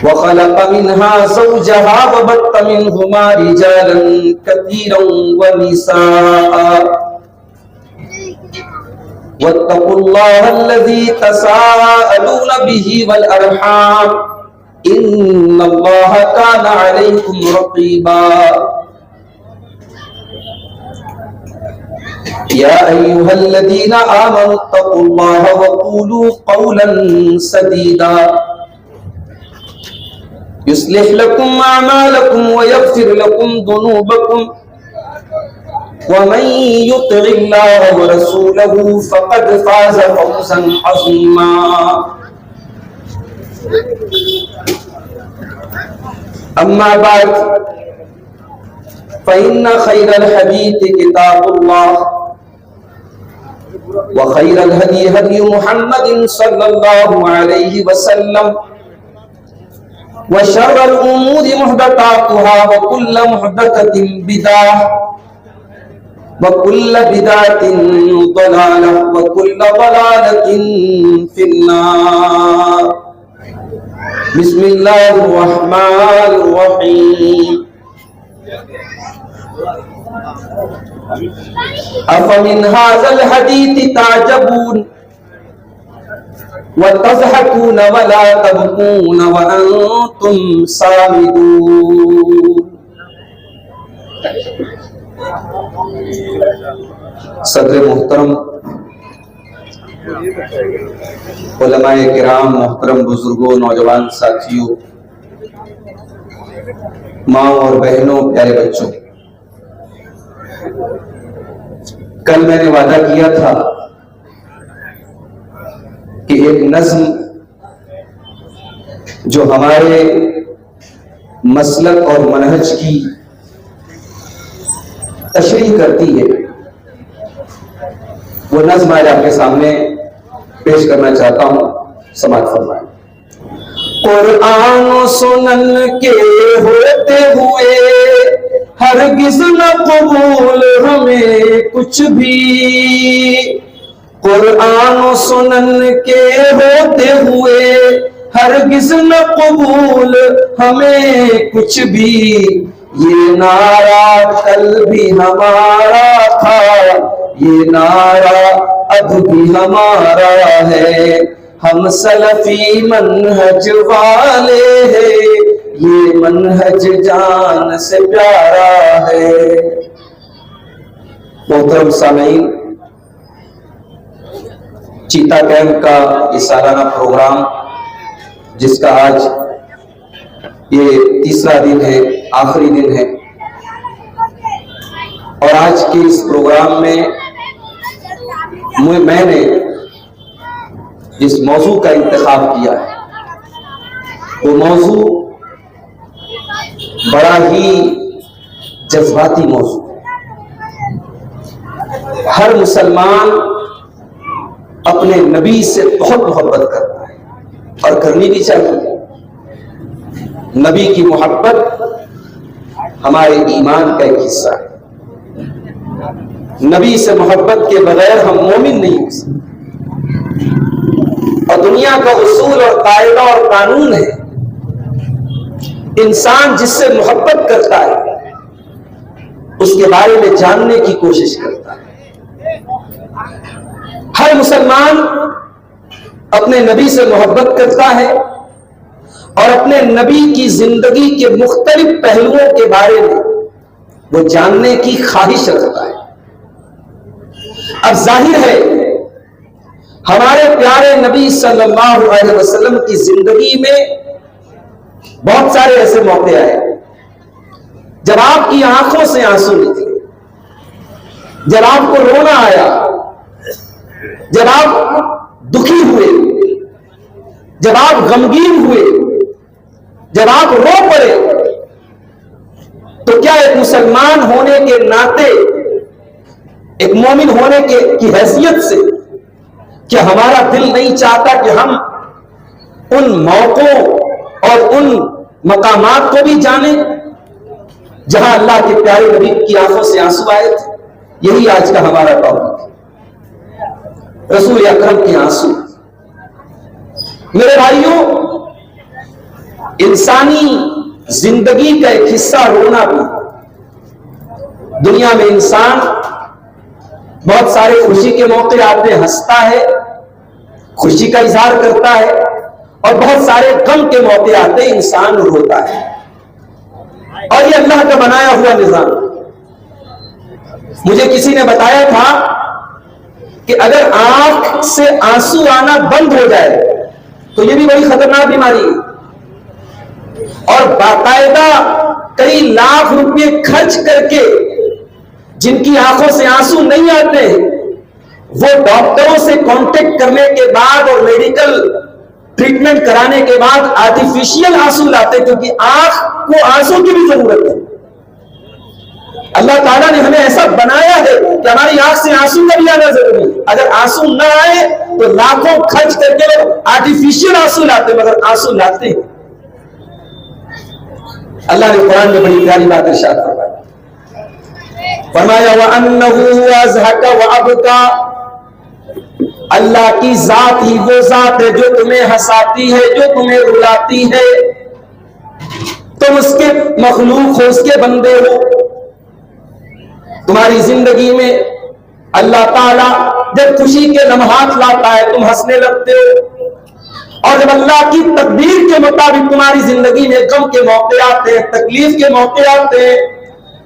वखलक़ मिन्हा ज़ौजहा वबत्त मिन्हुमा रिजालन कसीरन वनिसाअ वत्तक़ुल्लाहल्लज़ी तसाअलून बिही वल अरहाम इन्नल्लाह काना अलैकुम रक़ीबा। या अय्युहल्लज़ीना आमनुत्तक़ुल्लाह वक़ूलू क़ौलन सदीदा युस्लिह लकुम अअमालकुम वयग़फिर लकुम ज़ुनूबकुम वमन युतिइल्लाह वरसूलहू फ़क़द फ़ाज़ फ़ौज़न अज़ीमा। अम्मा बाद फ़इन्न खैरल हदीस किताबुल्लाह व खैरल हदी हदी मुहम्मदिन सल्लल्लाहु अलैहि वसल्लम व शर्रल उमूरि मुहदसातुहा व कुल्लु मुहदसतिन बिदअह व कुल्लु बिदअतिन ज़लालह व कुल्लु ज़लालतिन फिन्नार। बिस्मिल्लाहिर्रहमानिर्रहीम। अफमिन हाज़ल हदीस ताजबून व तज़हकून व ला तबकून व अंतुम सामिदून। सदर मुहतरम, उलमाए किराम, मोहतरम बुजुर्गों, नौजवान साथियों, माँ और बहनों, प्यारे बच्चों, कल मैंने वादा किया था कि एक नज्म जो हमारे मसलक और मनहज की तशरीह करती है, वो नज्म आज आपके सामने पेश करना चाहता हूं। समाअत फरमाएं। कुरान सुनन के होते हुए हरगिज़ न कबूल हमें कुछ भी, कुरान सुनन के होते हुए हरगिज़ न कबूल हमें कुछ भी। ये नारा कल भी हमारा था, ये नारा अब भी हमारा है। हम सलफी मनहज वाले हैं, ये मनहज जान से प्यारा है। मोहतरम सामीन, चीता कैंप का ये सालाना प्रोग्राम, जिसका आज ये तीसरा दिन है, आखिरी दिन है, और आज के इस प्रोग्राम में मैंने जिस मौजू का इंतखाब किया है वो मौजू बड़ा ही जज्बाती मौजू। हर मुसलमान अपने नबी से बहुत मोहब्बत करता है और करनी भी चाहिए। नबी की मोहब्बत हमारे ईमान का एक हिस्सा है। नबी से मोहब्बत के बगैर हम मोमिन नहीं हो सकते। और दुनिया का उसूल और कायदा और कानून है, इंसान जिससे मोहब्बत करता है उसके बारे में जानने की कोशिश करता है। हर मुसलमान अपने नबी से मोहब्बत करता है और अपने नबी की जिंदगी के मुख्तलिफ पहलुओं के बारे में वो जानने की ख्वाहिश रखता है। अब जाहिर है हमारे प्यारे नबी सल्लल्लाहु अलैहि वसल्लम की जिंदगी में बहुत सारे ऐसे मौके आए जब आपकी आंखों से आंसू निकले, जब आपको रोना आया, जब आप दुखी हुए, जब आप गमगीन हुए, जब आप रो पड़े। तो क्या एक मुसलमान होने के नाते, एक मोमिन होने की हैसियत से, क्या हमारा दिल नहीं चाहता कि हम उन मौकों और उन मकामात को भी जानें जहां अल्लाह के प्यारे नबी की आंखों से आंसू आए थे? यही आज का हमारा टॉपिक है, रसूल अकरम के आंसू। मेरे भाइयों, इंसानी जिंदगी का एक हिस्सा रोना भी। दुनिया में इंसान बहुत सारे खुशी के मौके आते हंसता है, खुशी का इजहार करता है, और बहुत सारे गम के मौके आते इंसान रोता है। और ये अल्लाह का बनाया हुआ निजाम। मुझे किसी ने बताया था कि अगर आंख से आंसू आना बंद हो जाए तो ये भी बड़ी खतरनाक बीमारी है, और बाकायदा कई लाख रुपए खर्च करके जिनकी आंखों से आंसू नहीं आते वो डॉक्टरों से कांटेक्ट करने के बाद और मेडिकल ट्रीटमेंट कराने के बाद आर्टिफिशियल आंसू लाते, क्योंकि आंख को आंसू की भी जरूरत है। अल्लाह ताला ने हमें ऐसा बनाया है कि हमारी आंख से आंसू का भी आना जरूरी है। अगर आंसू ना आए तो लाखों खर्च करके लोग आर्टिफिशियल आंसू लाते, मगर आंसू लाते हैं। अल्लाह ने कुरान में बड़ी प्यारी बात इरशाद फरमाया व अन्नहु अज़हका व अबका। अल्लाह की जात ही वो जात है जो तुम्हें हंसाती है, जो तुम्हें रुलाती है। तुम उसके मखलूक हो, उसके बंदे हो। तुम्हारी जिंदगी में अल्लाह ताला जब खुशी के लम्हात लाता है तुम हंसने लगते हो, और जब अल्लाह की तकदीर के मुताबिक तुम्हारी जिंदगी में गम के मौके आते हैं, तकलीफ के मौके आते हैं,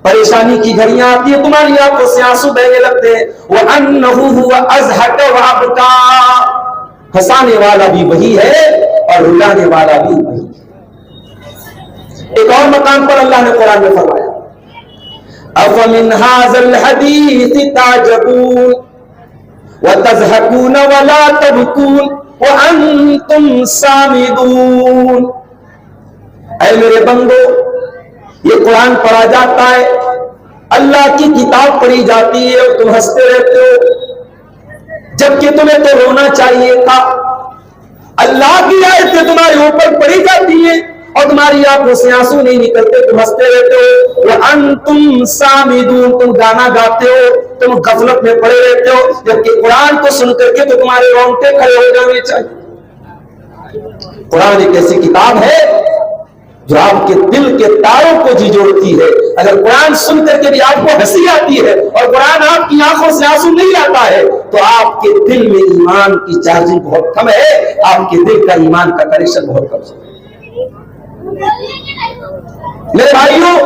परेशानी की घड़ियां आती है, तुम्हारी आंखों से आंसू बहने लगते हैं। वह अन्नहु हुवा अज़हका व अबका। हंसाने वाला भी वही है और रुलाने वाला भी वही है। एक और मकाम पर अल्लाह ने कुरान में फरमाया अफमिन हाज़ल हदीस ताजबून व तज़हकून व ला तबकून व अंतुम सामिदून। ऐ मेरे बंदो, ये कुरान पढ़ा जाता है, अल्लाह की किताब पढ़ी जाती है और तुम हंसते रहते हो, जबकि तुम्हें तो रोना चाहिए था। अल्लाह की आयतें तुम्हारे ऊपर पढ़ी जाती है और तुम्हारी आंखों से आंसू नहीं निकलते, तुम हंसते रहते हो। व अंतुम सामिदून, तुम गाना गाते हो, तुम गफलत में पड़े रहते हो, जबकि कुरान को सुन करके तो तुम्हारे रोंगटे खड़े हो जाने चाहिए। कुरान एक ऐसी किताब है जो आपके दिल के तारों को झिझोड़ती है। अगर कुरान सुन करके भी आपको हंसी आती है और कुरान आपकी आंखों से आंसू नहीं आता है तो आपके दिल में ईमान की चार्जिंग बहुत कम है, आपके दिल का ईमान का कनेक्शन बहुत कम है। मेरे भाइयों,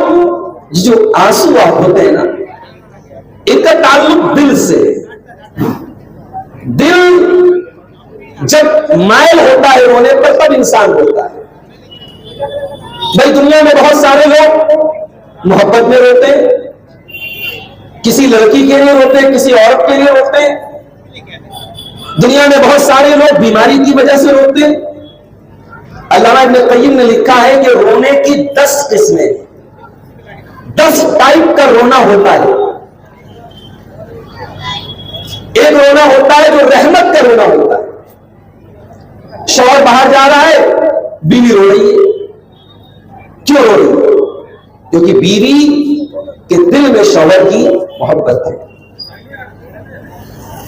जो आंसू आप होते हैं ना, इनका ताल्लुक दिल से। दिल जब मायल होता है रोने पर तब इंसान होता है। भाई दुनिया में बहुत सारे लोग मोहब्बत में रोते हैं, किसी लड़की के लिए रोते हैं, किसी औरत के लिए रोते हैं। दुनिया में बहुत सारे लोग बीमारी की वजह से रोते हैं। अल्लामा इब्न क़य्यिम ने लिखा है कि रोने की 10 किस्में, 10 टाइप का रोना होता है। एक रोना होता है जो रहमत का रोना होता है। शौहर बाहर जा रहा है, बीवी रो रही है। क्यों रो रही है? क्योंकि बीवी के दिल में शौहर की मोहब्बत है।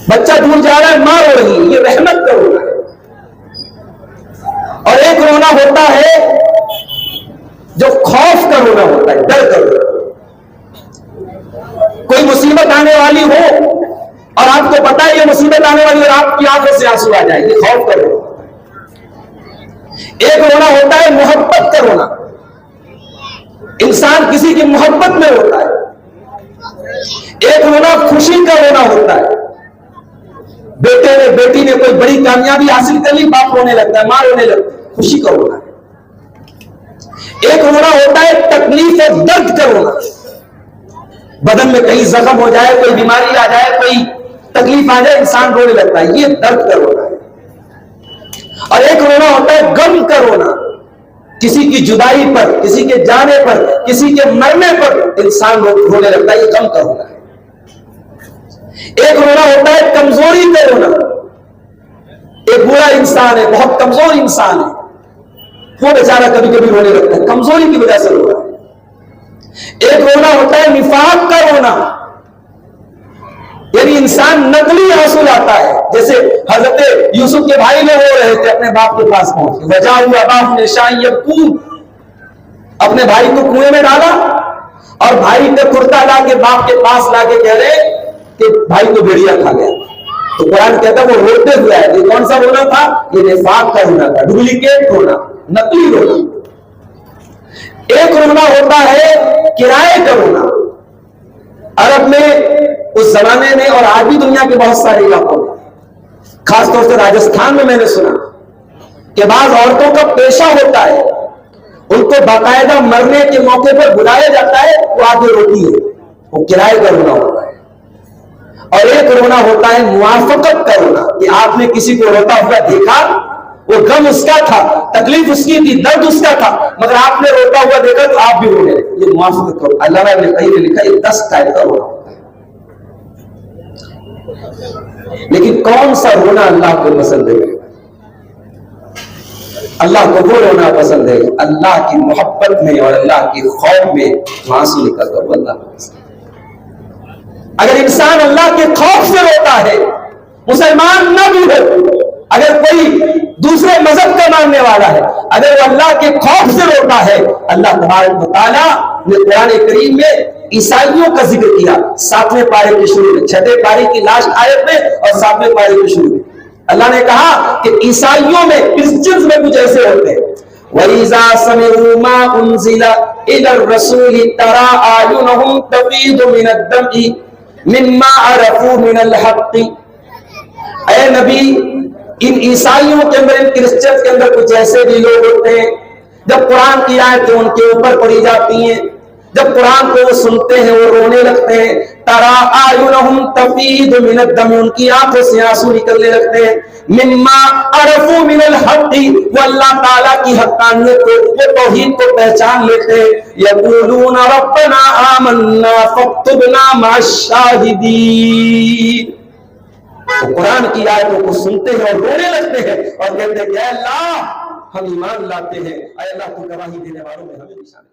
बच्चा दूर जा रहा है, मां रो रही है, ये रहमत का रोना है। और एक रोना होता है जो खौफ का रोना होता है, डर का रोना। कोई मुसीबत आने वाली हो और आपको पता है ये मुसीबत आने वाली है, आपकी आंखों से आंसू आ जाएंगे, खौफ का रोना। एक रोना होता है मोहब्बत का रोना, इंसान किसी की मोहब्बत में होता है। एक रोना खुशी का रोना होता है, बेटे ने बेटी ने कोई बड़ी कामयाबी हासिल कर ली, बाप रोने लगता है, मां रोने लगती है, खुशी का रोना है। एक रोना होता है तकलीफ और दर्द का रोना, बदन में कहीं जख्म हो जाए, कोई बीमारी आ जाए, कोई तकलीफ आ जाए, इंसान रोने लगता है, ये दर्द का रोना है। और एक रोना होता है गम का रोना, किसी की जुदाई पर, किसी के जाने पर, किसी के मरने पर इंसान रोने लगता है, ये गम का रोना है। एक रोना होता है कमजोरी का रोना, एक बुरा इंसान है, बहुत कमजोर इंसान है, वो बेचारा कभी कभी रोने लगता है, कमजोरी की वजह से रो रहा है। एक रोना होता है निफाक का रोना, यानी इंसान नकली आंसू लाता है, जैसे हजरत यूसुफ के भाई लोग रो रहे थे अपने बाप के पास पहुंच के, वजाऊ अबाहु निशायबकून, अपने भाई को कुएं में डाला और भाई का कुर्ता ला के बाप के पास लाके कह रहे कि भाई को भेड़िया खा गया। तो कुरान कहता है वो रोते हुए आए। ये कौन सा रोना था? ये निफाक का रोना था, डुप्लीकेट रोना, नकली रोना। एक रोना होता है किराए का रोना। अरब में उस जमाने में और आज भी दुनिया के बहुत सारे इलाकों में, खासतौर से राजस्थान में मैंने सुना कि बाज औरतों का पेशा होता है, उनको बाकायदा मरने के मौके पर बुलाया जाता है, वो आगे रोती है, वो किराए का रोना होता है। और एक रोना होता है मुआफकत का रोना, कि आपने किसी को रोता हुआ देखा, वो गम उसका था, तकलीफ उसकी थी, दर्द उसका था, मगर आपने रोता हुआ देखा तो आप भी रोने लगे। ये मुआफकत करो। अल्लाह ने कहीं लिखा ये 10 टाइप का रोना होता है। लेकिन कौन सा रोना अल्लाह को पसंद है? अल्लाह को वो रोना पसंद है अल्लाह की मोहब्बत में और अल्लाह की खौफ में आंसू निकल कर अल्लाह को पसंद है। अगर इंसान अल्लाह के खौफ से रोता है, मुसलमान न भी हो, अगर कोई दूसरे मजहब का मानने वाला है, अगर वो अल्लाह के खौफ से रोता है, अल्लाह तबारक व तआला ने कुरान करीम में ईसाइयों का जिक्र किया 7वें पारे के शुरू में, 6ठे पारे की लास्ट आयत में और 7वें पारे के शुरू में। अल्लाह ने कहा कि ईसाइयों में, क्रिश्चियंस में कुछ ऐसे होते हैं, वइज़ा समिअू मा उनज़िला इलर रसूल तरा आयुनहुम तफीदु मिनद दम'i मिम्मा अरफू मिनल हक़्क़ि। ऐ नबी, इन ईसाइयों के अंदर, इन क्रिश्चियंस के अंदर कुछ ऐसे भी लोग होते हैं, जब कुरान की आयतें उनके ऊपर पढ़ी जाती हैं, जब कुरान को वो सुनते हैं, वो रोने लगते हैं। तरा आयुनहुम तफीदु मिनद दम, उनकी आंखों से आंसू निकलने लगते हैं। मिम्मा अरफू मिनल हक़्क़ि, वो अल्लाह ताला की हक़्क़ानियत को, वो तौहीद को पहचान लेते हैं। यक़ूलून रब्बना आमन्ना फक्तुबना मअश-शाहिदीन। वो कुरान की आयतों को सुनते हैं और रोने लगते हैं और कहते हैं कि अल्लाह हम ईमान लाते हैं, अल्लाह तू गवाही देने वालों में हमें भी शामिल